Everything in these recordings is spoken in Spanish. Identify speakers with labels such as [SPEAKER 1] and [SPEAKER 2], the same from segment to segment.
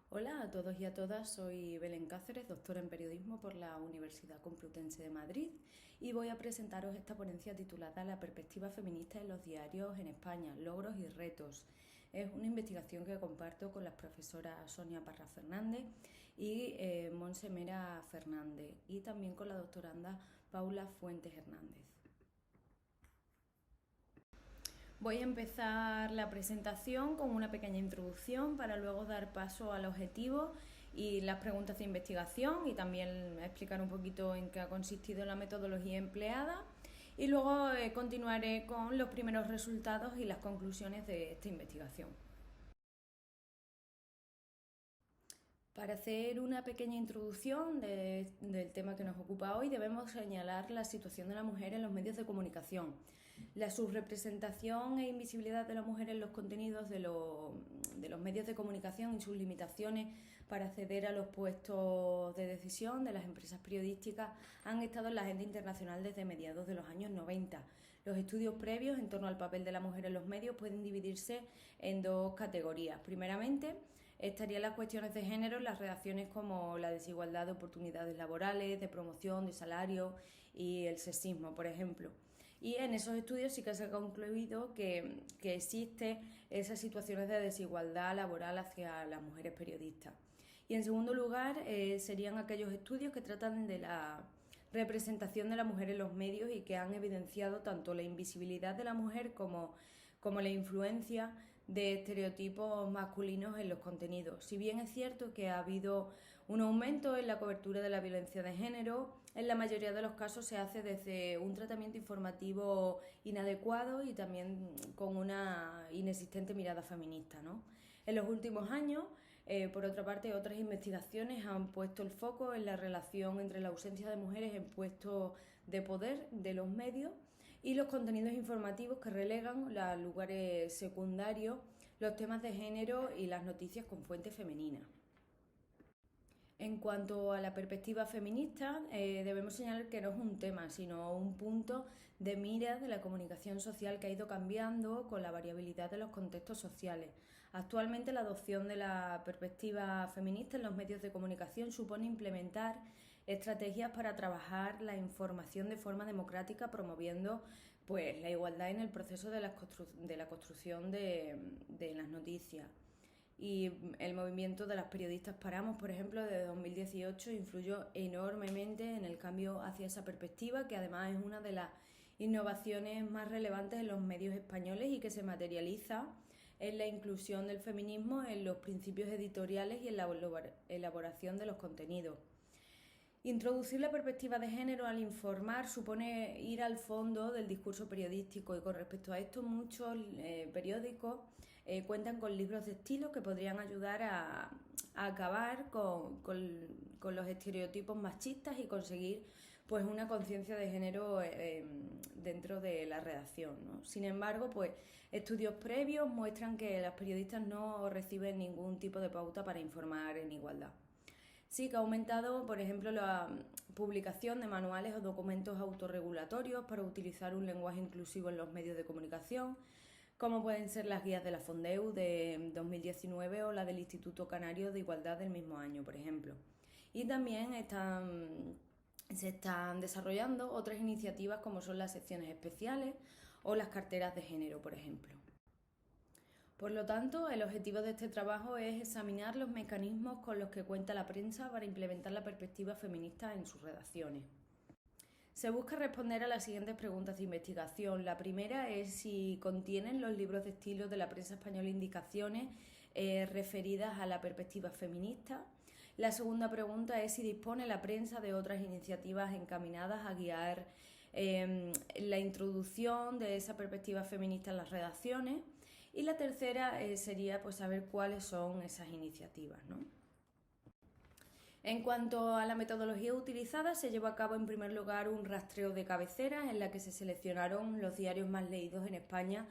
[SPEAKER 1] Hola a todos y a todas, soy Belén Cáceres, doctora en periodismo por la Universidad Complutense de Madrid y voy a presentaros esta ponencia titulada La perspectiva feminista en los diarios en España, logros y retos. Es una investigación que comparto con las profesoras Sonia Parra Fernández y Montse Mera Fernández y también con la doctoranda Paula Fuentes Hernández. Voy a empezar la presentación con una pequeña introducción para luego dar paso al objetivo y las preguntas de investigación y también explicar un poquito en qué ha consistido la metodología empleada y luego continuaré con los primeros resultados y las conclusiones de esta investigación. Para hacer una pequeña introducción del tema que nos ocupa hoy, debemos señalar la situación de la mujer en los medios de comunicación, la subrepresentación e invisibilidad de la mujer en los contenidos de los medios de comunicación y sus limitaciones para acceder a los puestos de decisión de las empresas periodísticas han estado en la agenda internacional desde mediados de los años 90. Los estudios previos en torno al papel de la mujer en los medios pueden dividirse en dos categorías. Primeramente, estarían las cuestiones de género en las redacciones como la desigualdad de oportunidades laborales, de promoción, de salario y el sexismo, por ejemplo. Y en esos estudios sí que se ha concluido que existe esas situaciones de desigualdad laboral hacia las mujeres periodistas. Y en segundo lugar, serían aquellos estudios que tratan de la representación de la mujer en los medios y que han evidenciado tanto la invisibilidad de la mujer como la influencia de estereotipos masculinos en los contenidos. Si bien es cierto que ha habido un aumento en la cobertura de la violencia de género, en la mayoría de los casos se hace desde un tratamiento informativo inadecuado y también con una inexistente mirada feminista, ¿no? En los últimos años, por otra parte, otras investigaciones han puesto el foco en la relación entre la ausencia de mujeres en puestos de poder de los medios y los contenidos informativos que relegan a lugares secundarios los temas de género y las noticias con fuente femenina. En cuanto a la perspectiva feminista, debemos señalar que no es un tema, sino un punto de mira de la comunicación social que ha ido cambiando con la variabilidad de los contextos sociales. Actualmente, la adopción de la perspectiva feminista en los medios de comunicación supone implementar estrategias para trabajar la información de forma democrática, promoviendo pues, la igualdad en el proceso de la construcción de las noticias. Y el movimiento de las periodistas Paramos, por ejemplo, de 2018 influyó enormemente en el cambio hacia esa perspectiva, que además es una de las innovaciones más relevantes en los medios españoles y que se materializa en la inclusión del feminismo en los principios editoriales y en la elaboración de los contenidos. Introducir la perspectiva de género al informar supone ir al fondo del discurso periodístico y con respecto a esto muchos periódicos cuentan con libros de estilo que podrían ayudar a acabar con los estereotipos machistas y conseguir pues una conciencia de género dentro de la redacción, ¿no? Sin embargo, pues estudios previos muestran que las periodistas no reciben ningún tipo de pauta para informar en igualdad. Sí que ha aumentado, por ejemplo, la publicación de manuales o documentos autorregulatorios para utilizar un lenguaje inclusivo en los medios de comunicación, como pueden ser las guías de la Fondeu de 2019 o la del Instituto Canario de Igualdad del mismo año, por ejemplo. Y también se están desarrollando otras iniciativas como son las secciones especiales o las carteras de género, por ejemplo. Por lo tanto, el objetivo de este trabajo es examinar los mecanismos con los que cuenta la prensa para implementar la perspectiva feminista en sus redacciones. Se busca responder a las siguientes preguntas de investigación. La primera es si contienen los libros de estilo de la prensa española indicaciones referidas a la perspectiva feminista. La segunda pregunta es si dispone la prensa de otras iniciativas encaminadas a guiar la introducción de esa perspectiva feminista en las redacciones. Y la tercera sería pues, saber cuáles son esas iniciativas, ¿no? En cuanto a la metodología utilizada, se llevó a cabo en primer lugar un rastreo de cabeceras en la que se seleccionaron los diarios más leídos en España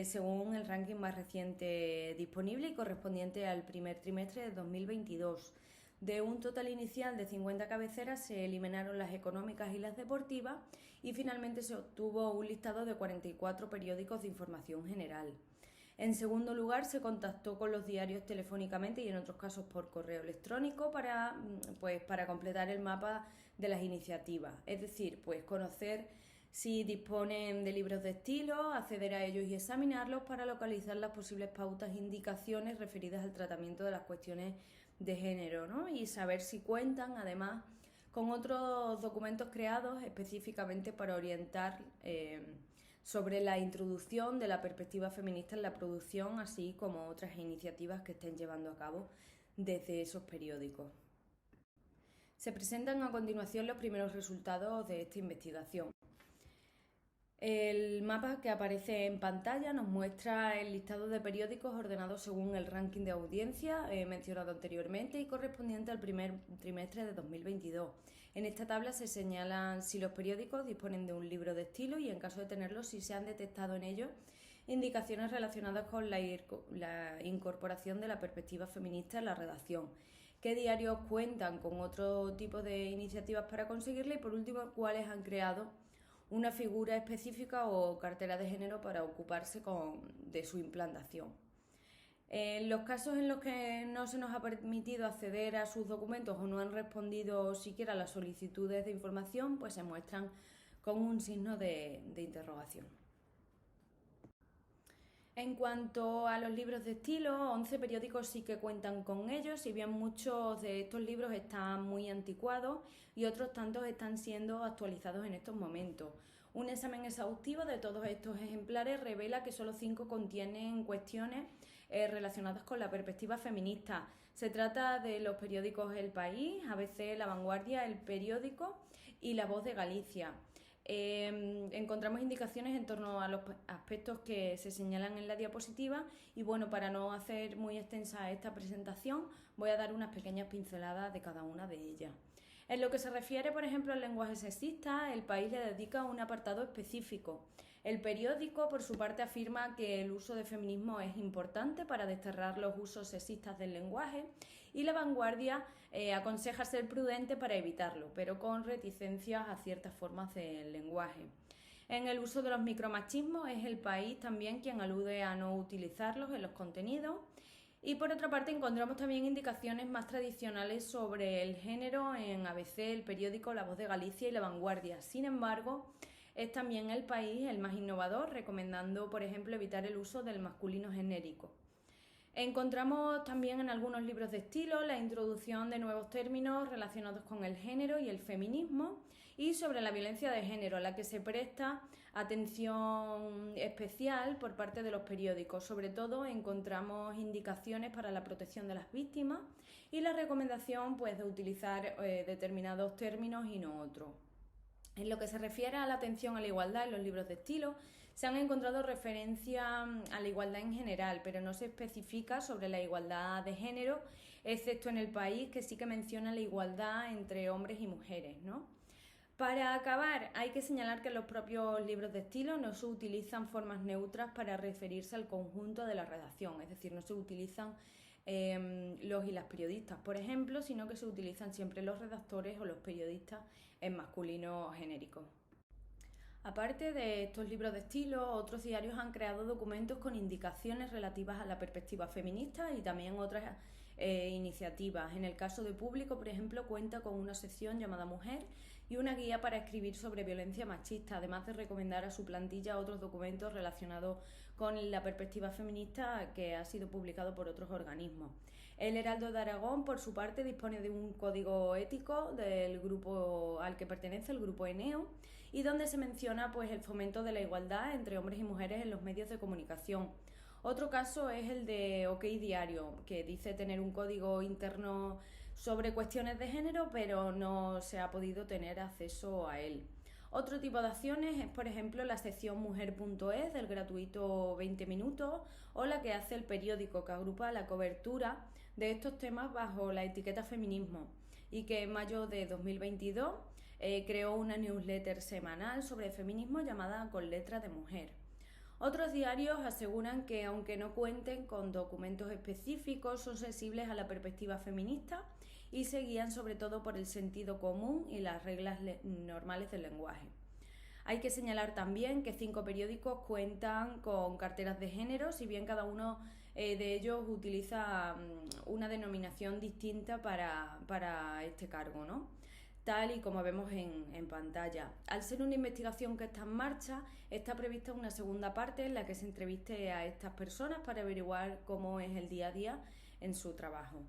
[SPEAKER 1] según el ranking más reciente disponible y correspondiente al primer trimestre de 2022. De un total inicial de 50 cabeceras se eliminaron las económicas y las deportivas y finalmente se obtuvo un listado de 44 periódicos de información general. En segundo lugar, se contactó con los diarios telefónicamente y en otros casos por correo electrónico para completar el mapa de las iniciativas. Es decir, pues conocer si disponen de libros de estilo, acceder a ellos y examinarlos para localizar las posibles pautas e indicaciones referidas al tratamiento de las cuestiones de género, ¿no? Y saber si cuentan, además, con otros documentos creados específicamente para orientar sobre la introducción de la perspectiva feminista en la producción, así como otras iniciativas que estén llevando a cabo desde esos periódicos. Se presentan a continuación los primeros resultados de esta investigación. El mapa que aparece en pantalla nos muestra el listado de periódicos ordenados según el ranking de audiencia mencionado anteriormente y correspondiente al primer trimestre de 2022. En esta tabla se señalan si los periódicos disponen de un libro de estilo y, en caso de tenerlo, si se han detectado en ellos indicaciones relacionadas con la incorporación de la perspectiva feminista en la redacción, qué diarios cuentan con otro tipo de iniciativas para conseguirla y, por último, cuáles han creado una figura específica o cartera de género para ocuparse de su implantación. En los casos en los que no se nos ha permitido acceder a sus documentos o no han respondido siquiera a las solicitudes de información, pues se muestran con un signo de interrogación. En cuanto a los libros de estilo, 11 periódicos sí que cuentan con ellos, si bien muchos de estos libros están muy anticuados y otros tantos están siendo actualizados en estos momentos. Un examen exhaustivo de todos estos ejemplares revela que solo 5 contienen cuestiones relacionadas con la perspectiva feminista. Se trata de los periódicos El País, ABC, La Vanguardia, El Periódico y La Voz de Galicia. Encontramos indicaciones en torno a los aspectos que se señalan en la diapositiva y, bueno, para no hacer muy extensa esta presentación, voy a dar unas pequeñas pinceladas de cada una de ellas. En lo que se refiere, por ejemplo, al lenguaje sexista, El País le dedica un apartado específico. El periódico, por su parte, afirma que el uso de feminismo es importante para desterrar los usos sexistas del lenguaje y La Vanguardia aconseja ser prudente para evitarlo, pero con reticencias a ciertas formas del lenguaje. En el uso de los micromachismos es El País también quien alude a no utilizarlos en los contenidos. Y por otra parte encontramos también indicaciones más tradicionales sobre el género en ABC, El Periódico, La Voz de Galicia y La Vanguardia. Sin embargo, es también El País el más innovador, recomendando, por ejemplo, evitar el uso del masculino genérico. Encontramos también en algunos libros de estilo la introducción de nuevos términos relacionados con el género y el feminismo y sobre la violencia de género, a la que se presta atención especial por parte de los periódicos. Sobre todo encontramos indicaciones para la protección de las víctimas y la recomendación de utilizar determinados términos y no otros. En lo que se refiere a la atención a la igualdad en los libros de estilo, se han encontrado referencias a la igualdad en general, pero no se especifica sobre la igualdad de género, excepto en El País, que sí que menciona la igualdad entre hombres y mujeres, ¿no? Para acabar, hay que señalar que en los propios libros de estilo no se utilizan formas neutras para referirse al conjunto de la redacción, es decir, no se utilizan los y las periodistas, por ejemplo, sino que se utilizan siempre los redactores o los periodistas en masculino genérico. Aparte de estos libros de estilo, otros diarios han creado documentos con indicaciones relativas a la perspectiva feminista y también otras iniciativas. En el caso de Público, por ejemplo, cuenta con una sección llamada Mujer y una guía para escribir sobre violencia machista, además de recomendar a su plantilla otros documentos relacionados con la perspectiva feminista que ha sido publicado por otros organismos. El Heraldo de Aragón, por su parte, dispone de un código ético del grupo al que pertenece, el grupo ENEO, y donde se menciona el fomento de la igualdad entre hombres y mujeres en los medios de comunicación. Otro caso es el de OK Diario, que dice tener un código interno sobre cuestiones de género, pero no se ha podido tener acceso a él. Otro tipo de acciones es, por ejemplo, la sección mujer.es del gratuito 20 minutos o la que hace El Periódico, que agrupa la cobertura de estos temas bajo la etiqueta feminismo y que en mayo de 2022 creó una newsletter semanal sobre feminismo llamada Con Letra de Mujer. Otros diarios aseguran que, aunque no cuenten con documentos específicos, son sensibles a la perspectiva feminista y se guían sobre todo por el sentido común y las reglas normales del lenguaje. Hay que señalar también que 5 periódicos cuentan con carteras de género, si bien cada uno de ellos utiliza una denominación distinta para este cargo, ¿no? Tal y como vemos en pantalla. Al ser una investigación que está en marcha, está prevista una segunda parte en la que se entreviste a estas personas para averiguar cómo es el día a día en su trabajo.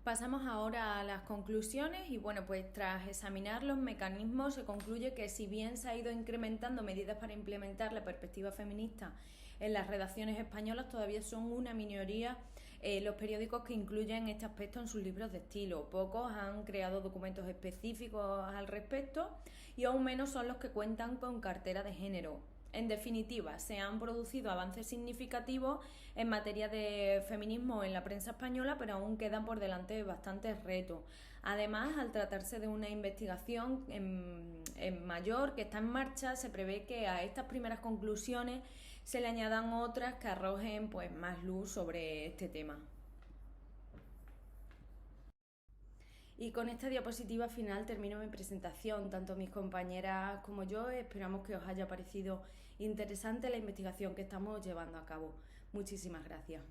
[SPEAKER 1] Pasamos ahora a las conclusiones y bueno, pues tras examinar los mecanismos se concluye que si bien se ha ido incrementando medidas para implementar la perspectiva feminista en las redacciones españolas, todavía son una minoría los periódicos que incluyen este aspecto en sus libros de estilo. Pocos han creado documentos específicos al respecto y aún menos son los que cuentan con cartera de género. En definitiva, se han producido avances significativos en materia de feminismo en la prensa española, pero aún quedan por delante bastantes retos. Además, al tratarse de una investigación en mayor que está en marcha, se prevé que a estas primeras conclusiones se le añadan otras que arrojen pues, más luz sobre este tema. Y con esta diapositiva final termino mi presentación. Tanto mis compañeras como yo esperamos que os haya parecido interesante la investigación que estamos llevando a cabo. Muchísimas gracias.